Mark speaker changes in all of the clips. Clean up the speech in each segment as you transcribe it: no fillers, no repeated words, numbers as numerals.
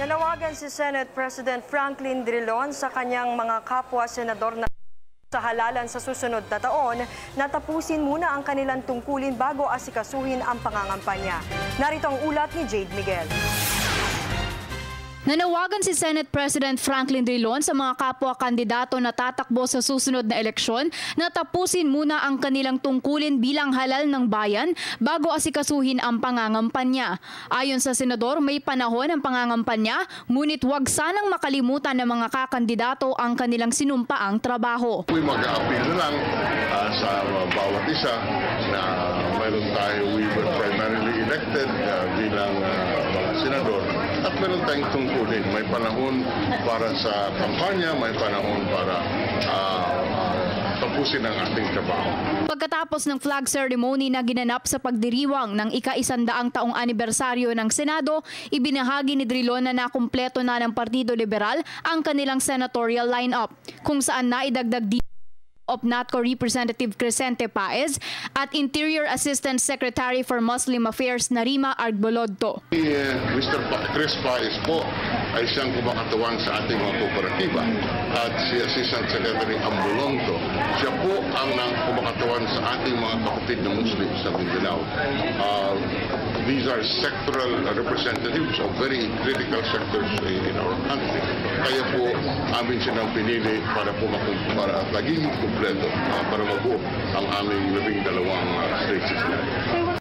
Speaker 1: Nanawagan si Senate President Franklin Drilon sa kanyang mga kapwa-senador na sa halalan sa susunod na taon na tapusin muna ang kanilang tungkulin bago asikasuhin ang pangangampanya. Narito ang ulat ni Jade Miguel.
Speaker 2: Nanawagan si Senate President Franklin Drilon sa mga kapwa-kandidato na tatakbo sa susunod na eleksyon na tapusin muna ang kanilang tungkulin bilang halal ng bayan bago asikasuhin ang pangangampanya. Ayon sa senador, may panahon ang pangangampanya, ngunit huwag sanang makalimutan ng mga kakandidato ang kanilang sinumpaang trabaho.
Speaker 3: Mag-a-appeal na lang sa bawat isa na mayroon tayo, we were primarily elected bilang mga senador at mayroon tayong tungkulin. May panahon para sa kampanya, may panahon para tapusin ang ating trabaho.
Speaker 2: Pagkatapos ng flag ceremony na ginanap sa pagdiriwang ng ika-100 taong anibersaryo ng Senado, ibinahagi ni Drilon na nakumpleto na ng Partido Liberal ang kanilang senatorial lineup, kung saan naidagdag dito of NATCO Representative Crescente Paez at Interior Assistant Secretary for Muslim Affairs Narima Argbolodto.
Speaker 3: Mr. Chris Paez po ay siyang kumakatawan sa ating mga kooperatiba at si Assistant Secretary Argbolodto, siya po ang kumakatawan sa ating mga kapatid na Muslim sa Mindanao. These are sectoral representatives of very critical sectors in our country. Kaya po amin silang pinili para maging kumpleto, para mabuo ang aming 12 states.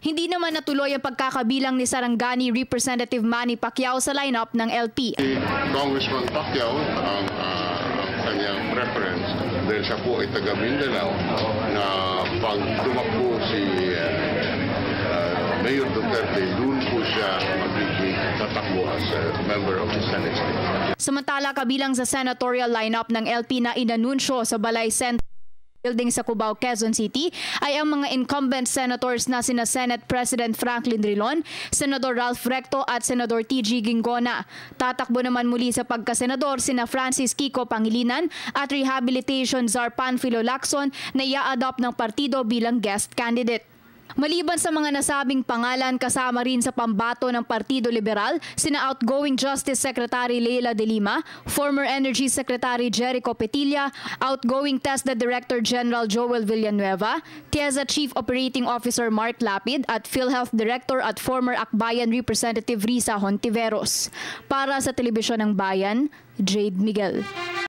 Speaker 2: Hindi naman natuloy ang pagkakabilang ni Sarangani Representative Manny Pacquiao sa lineup ng LP.
Speaker 3: Si Congressman Pacquiao ang kanyang preference dahil siya po ay taga Mindanao na pag tumakbo si Mayor Duterte, doon po siya magiging tatakbo as a member of the Senate.
Speaker 2: Samantala, kabilang sa senatorial lineup ng LP na inanunsyo sa Balay Center Building sa Cubao, Quezon City ay ang mga incumbent senators na sina Senate President Franklin Drilon, Senador Ralph Recto at Senador TG Gingona. Tatakbo naman muli sa pagkasenador sina Francis Kiko Pangilinan at Rehabilitation Czar Panfilo Lacson na i-adopt ng partido bilang guest candidate. Maliban sa mga nasabing pangalan, kasama rin sa pambato ng Partido Liberal sina outgoing Justice Secretary Leila De Lima, former Energy Secretary Jericho Petilla, outgoing TESDA Director General Joel Villanueva, TIEZA Chief Operating Officer Mark Lapid at PhilHealth Director at former Akbayan Representative Risa Hontiveros. Para sa Telebisyon ng Bayan, Jade Miguel.